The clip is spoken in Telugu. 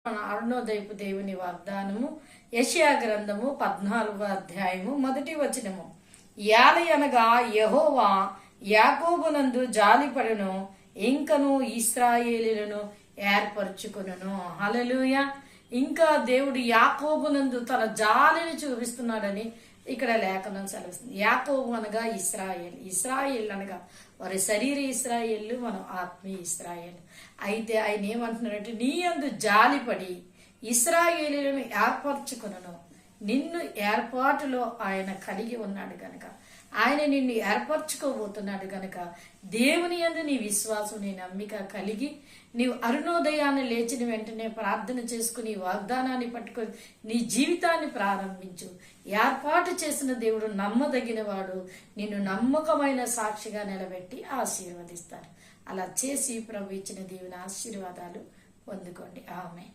మన అరుణోదయపు దేవుని వాగ్దానము యెషయా గ్రంథము 14వ అధ్యాయము 1వ వచనము. యాలయనగా యెహోవా యాకోబునందు జాలిపడును, ఇంకను ఇశ్రాయేలీయులను ఏర్పరచుకొనును. హల్లెలూయా. ఇంకా దేవుడు యాకోబునందు తన జాలిని చూపిస్తున్నాడని ఇక్కడ లేఖనం సెలవిస్తుంది. యాకోబు అనగా ఇశ్రాయేల్, ఇశ్రాయేల్ అనగా వారి శరీర ఇశ్రాయేళ్ళు, మనం ఆత్మీయ ఇశ్రాయేల్. అయితే ఆయన ఏమంటున్నాడంటే, నీ యందు జాలిపడి ఇశ్రాయేలీయులను ఏర్పరచుకొనును. నిన్ను ఏర్పాటులో ఆయన కలిగి ఉన్నాడు గనక, ఆయన నిన్ను ఏర్పరచుకోబోతున్నాడు గనక, దేవుని యందు నీ విశ్వాసం, నీ నమ్మిక కలిగి నీవు అరుణోదయాన్ని లేచిన వెంటనే ప్రార్థన చేసుకుని వాగ్దానాన్ని పట్టుకొని నీ జీవితాన్ని ప్రారంభించు. ఏర్పాటు చేసిన దేవుడు నమ్మదగిన వాడు. నిన్ను నమ్మకమైన సాక్షిగా నిలబెట్టి ఆశీర్వదిస్తారు. అలా చేసి ప్రభు ఇచ్చిన దేవుని ఆశీర్వాదాలు పొందుకోండి. ఆమె